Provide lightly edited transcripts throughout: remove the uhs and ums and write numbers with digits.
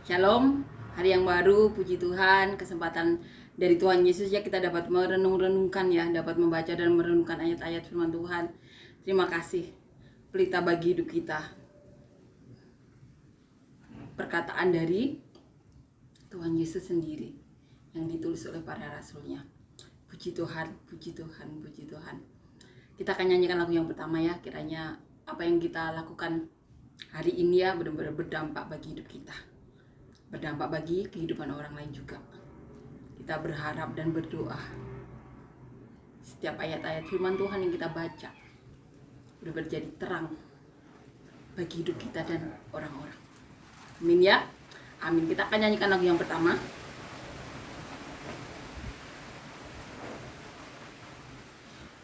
Shalom, hari yang baru, puji Tuhan, kesempatan dari Tuhan Yesus ya kita dapat merenung-renungkan ya, dapat membaca dan merenungkan ayat-ayat firman Tuhan. Terima kasih, pelita bagi hidup kita. Perkataan dari Tuhan Yesus sendiri yang ditulis oleh para rasulnya. Puji Tuhan, puji Tuhan, puji Tuhan. Kita akan nyanyikan lagu yang pertama ya, kiranya apa yang kita lakukan hari ini ya benar-benar berdampak bagi hidup kita. Berdampak bagi kehidupan orang lain juga. Kita berharap dan berdoa setiap ayat-ayat firman Tuhan yang kita baca udah jadi terang bagi hidup kita dan orang-orang. Amin ya. Amin. Kita akan nyanyikan lagu yang pertama.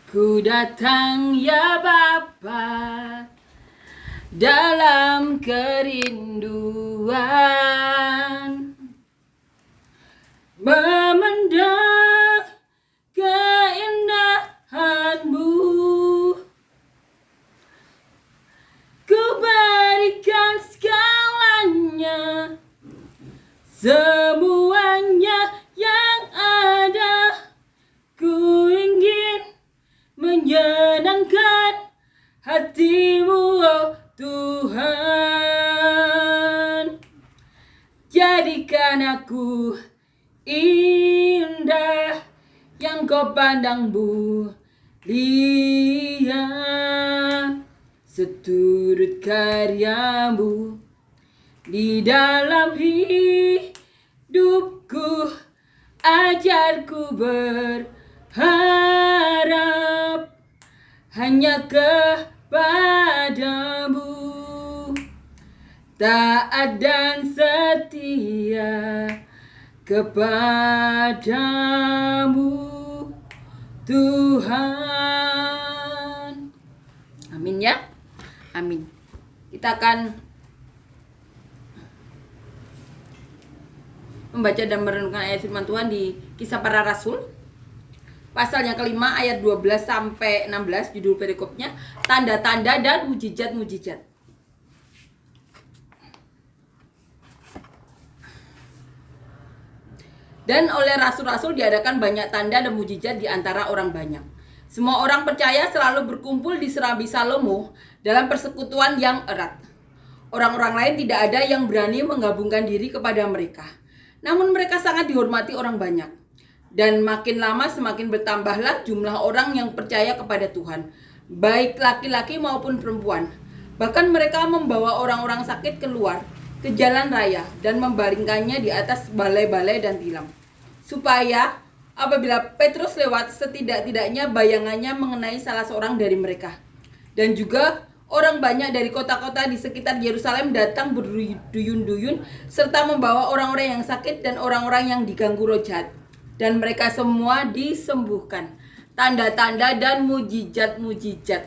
Ku datang ya Bapa dalam kerinduan, memandang keindahan-Mu. Ku berikan segalanya, semuanya yang ada. Ku ingin menyenangkan hati-Mu, oh Tuhan. Jadikan aku indah yang Kau pandang mulia, seturut karya-Mu di dalam hidupku. Ajarku berharap hanya kepadamu, taat dan setia kepadamu Tuhan. Amin ya. Amin. Kita akan membaca dan merenungkan ayat firman Tuhan di Kisah Para Rasul pasal yang kelima ayat 12 sampai 16. Judul perikopnya tanda-tanda dan mujizat-mujizat. Dan oleh rasul-rasul diadakan banyak tanda dan mujizat di antara orang banyak. Semua orang percaya selalu berkumpul di Serambi Salomo dalam persekutuan yang erat. Orang-orang lain tidak ada yang berani menggabungkan diri kepada mereka. Namun mereka sangat dihormati orang banyak. Dan makin lama semakin bertambahlah jumlah orang yang percaya kepada Tuhan, baik laki-laki maupun perempuan. Bahkan mereka membawa orang-orang sakit keluar ke jalan raya dan membaringkannya di atas balai-balai dan tilam, supaya apabila Petrus lewat, setidak-tidaknya bayangannya mengenai salah seorang dari mereka. Dan juga orang banyak dari kota-kota di sekitar Yerusalem datang berduyun-duyun serta membawa orang-orang yang sakit dan orang-orang yang diganggu roh jahat. Dan mereka semua disembuhkan. Tanda-tanda dan mujizat-mujizat.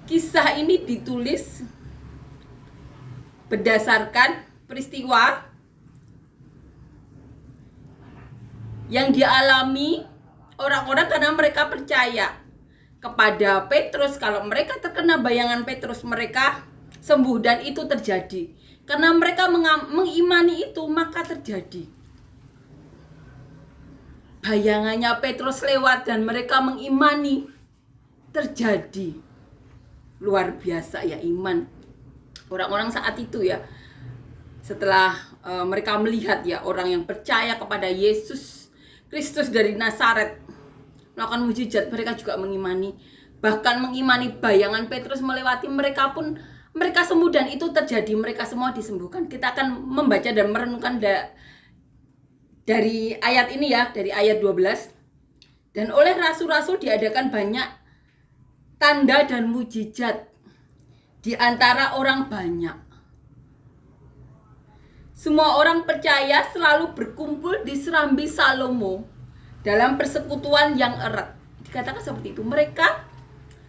Kisah ini ditulis berdasarkan peristiwa yang dialami orang-orang karena mereka percaya kepada Petrus. Kalau mereka terkena bayangan Petrus, mereka sembuh, dan itu terjadi. Karena mereka mengimani itu, maka terjadi. Bayangannya Petrus lewat dan mereka mengimani, terjadi. Luar biasa ya iman orang-orang saat itu ya. Setelah mereka melihat ya orang yang percaya kepada Yesus Kristus dari Nazaret melakukan mujizat, mereka juga mengimani. Bahkan mengimani bayangan Petrus melewati mereka pun, mereka sembuh dan itu terjadi. Mereka semua disembuhkan. Kita akan membaca dan merenungkan dari ayat ini ya, dari ayat 12. Dan oleh rasul-rasul diadakan banyak tanda dan mujizat di antara orang banyak. Semua orang percaya selalu berkumpul di Serambi Salomo dalam persekutuan yang erat. Dikatakan seperti itu. Mereka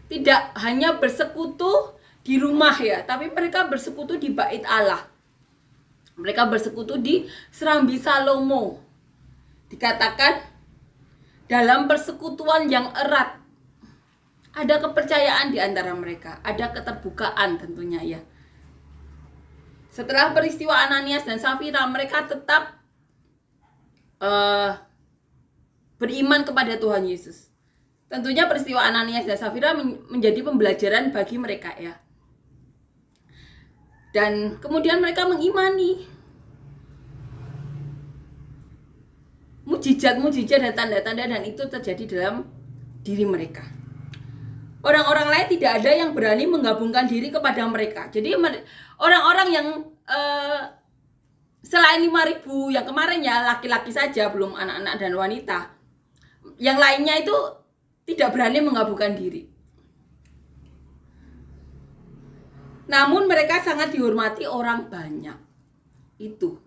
tidak hanya bersekutu di rumah ya, tapi mereka bersekutu di bait Allah. Mereka bersekutu di Serambi Salomo. Dikatakan dalam persekutuan yang erat. Ada kepercayaan di antara mereka, ada keterbukaan tentunya ya. Setelah peristiwa Ananias dan Safira, mereka tetap beriman kepada Tuhan Yesus. Tentunya peristiwa Ananias dan Safira menjadi pembelajaran bagi mereka ya. Dan kemudian mereka mengimani mujizat-mujizat dan tanda-tanda, dan itu terjadi dalam diri mereka. Orang-orang lain tidak ada yang berani menggabungkan diri kepada mereka. Jadi orang-orang yang selain 5.000 yang kemarin ya, laki-laki saja, belum anak-anak dan wanita, yang lainnya itu tidak berani menggabungkan diri. Namun mereka sangat dihormati orang banyak. Itu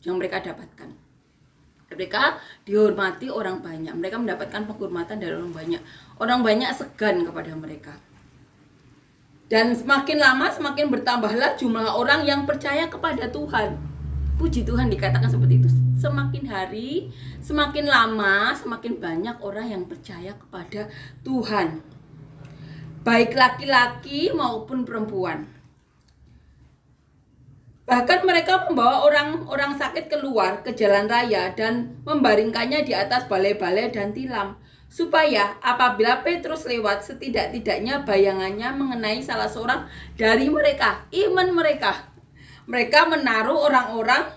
yang mereka dapatkan. Mereka dihormati orang banyak. Mereka mendapatkan penghormatan dari orang banyak. Orang banyak segan kepada mereka. Dan semakin lama semakin bertambahlah jumlah orang yang percaya kepada Tuhan. Puji Tuhan, dikatakan seperti itu. Semakin hari, semakin lama, semakin banyak orang yang percaya kepada Tuhan. Baik laki-laki maupun perempuan. Bahkan mereka membawa orang-orang sakit keluar ke jalan raya dan membaringkannya di atas balai-balai dan tilam, supaya apabila Petrus lewat, setidak-tidaknya bayangannya mengenai salah seorang dari mereka. Iman mereka. Mereka menaruh orang-orang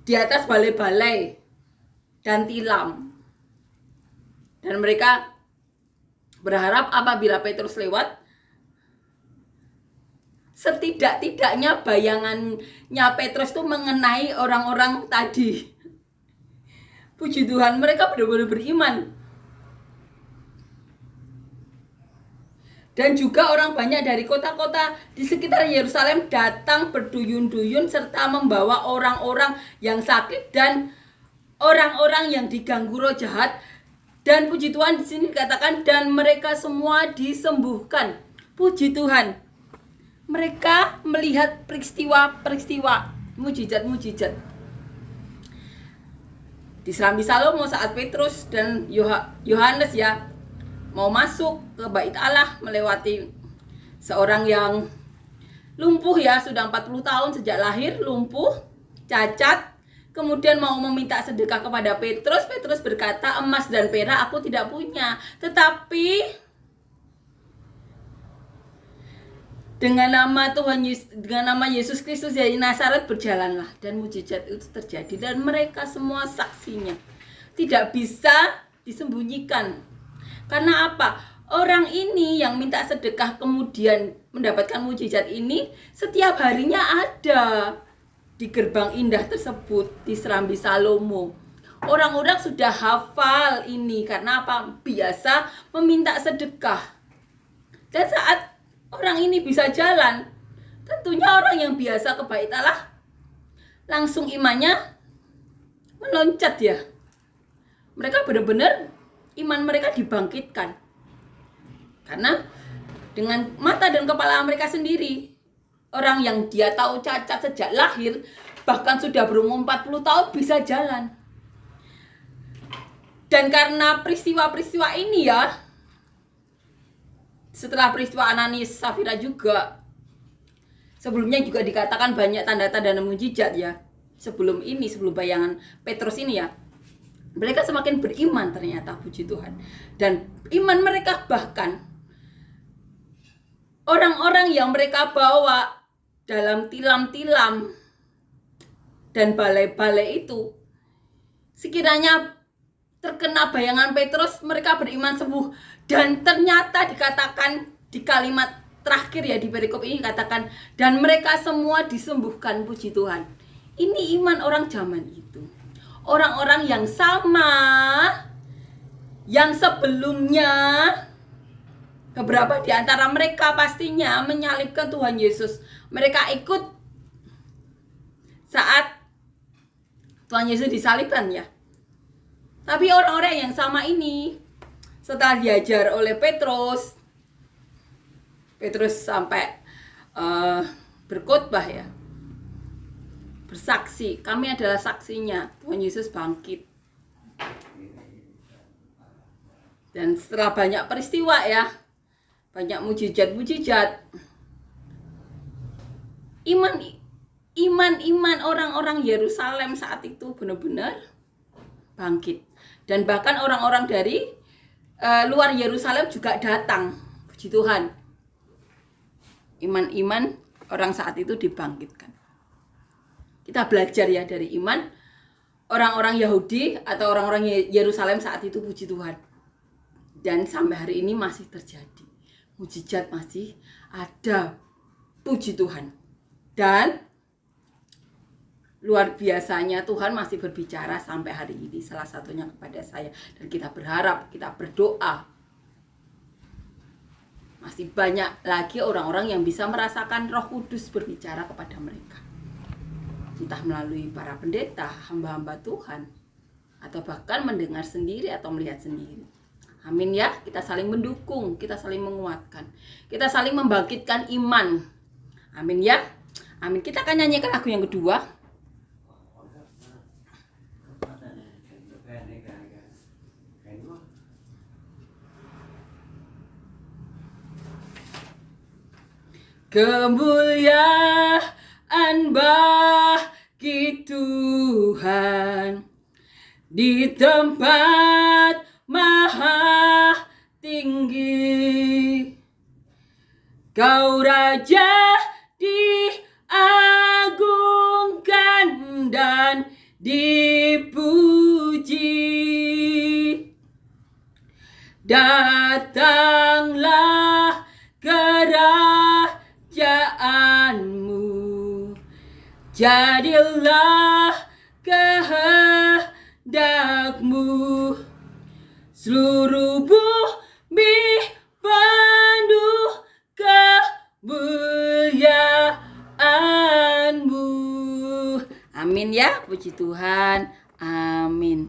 di atas balai-balai dan tilam. Dan mereka berharap apabila Petrus lewat, setidak-tidaknya bayangannya Petrus itu mengenai orang-orang tadi. Puji Tuhan, mereka benar-benar beriman. Dan juga orang banyak dari kota-kota di sekitar Yerusalem datang berduyun-duyun serta membawa orang-orang yang sakit dan orang-orang yang diganggu roh jahat. Dan puji Tuhan, di sini dikatakan dan mereka semua disembuhkan. Puji Tuhan. Mereka melihat peristiwa-peristiwa, mujizat-mujizat. Di Serambi Salomo saat Petrus dan Yohanes ya mau masuk ke bait Allah, melewati seorang yang lumpuh ya, sudah 40 tahun sejak lahir, lumpuh, cacat. Kemudian mau meminta sedekah kepada Petrus. Petrus berkata, emas dan perak aku tidak punya, tetapi dengan nama Tuhan Yesus, dengan nama Yesus Kristus dari Nazaret berjalanlah, dan mujizat itu terjadi dan mereka semua saksinya. Tidak bisa disembunyikan. Karena apa? Orang ini yang minta sedekah kemudian mendapatkan mujizat ini setiap harinya ada di gerbang indah tersebut di Serambi Salomo. Orang-orang sudah hafal ini karena apa? Biasa meminta sedekah. Dan saat orang ini bisa jalan, tentunya orang yang biasa ke bait Allah langsung imannya meloncat ya. Mereka benar-benar iman mereka dibangkitkan. Karena dengan mata dan kepala mereka sendiri, orang yang dia tahu cacat sejak lahir, bahkan sudah berumur 40 tahun bisa jalan. Dan karena peristiwa-peristiwa ini ya, setelah peristiwa Ananias Safira juga, sebelumnya juga dikatakan banyak tanda-tanda dan mujizat ya. Sebelum bayangan Petrus ini ya, mereka semakin beriman ternyata, puji Tuhan. Dan iman mereka, bahkan orang-orang yang mereka bawa dalam tilam-tilam dan balai-balai itu, sekiranya terkena bayangan Petrus, mereka beriman sembuh. Dan ternyata dikatakan di kalimat terakhir ya di perikop ini dikatakan dan mereka semua disembuhkan, puji Tuhan. Ini iman orang zaman itu. Orang-orang yang sama, yang sebelumnya beberapa di antara mereka pastinya menyalibkan Tuhan Yesus. Mereka ikut saat Tuhan Yesus disalibkan ya. Tapi orang-orang yang sama ini setelah diajar oleh Petrus sampai berkhotbah ya, bersaksi, kami adalah saksinya, Tuhan Yesus bangkit. Dan setelah banyak peristiwa ya, banyak mujizat-mujizat, iman orang-orang Yerusalem saat itu benar-benar bangkit. Dan bahkan orang-orang dari luar Yerusalem juga datang. Puji Tuhan. Iman orang saat itu dibangkitkan. Kita belajar ya dari iman orang-orang Yahudi atau orang-orang Yerusalem saat itu, puji Tuhan. Dan sampai hari ini masih terjadi. Mujizat masih ada, puji Tuhan. Dan luar biasanya Tuhan masih berbicara sampai hari ini, salah satunya kepada saya. Dan kita berharap, kita berdoa, masih banyak lagi orang-orang yang bisa merasakan Roh Kudus berbicara kepada mereka. Entah melalui para pendeta, hamba-hamba Tuhan, atau bahkan mendengar sendiri atau melihat sendiri. Amin ya, kita saling mendukung, kita saling menguatkan, kita saling membangkitkan iman. Amin ya, amin. Kita akan nyanyikan lagu yang kedua. Kemuliaan bagi Tuhan di tempat maha tinggi, Kau Raja diagungkan dan dipuji. Datanglah kerajaanmu, jadilah kehendakmu. Seluruh bumi penuh kemuliaan-Mu. Amin ya, puji Tuhan. Amin.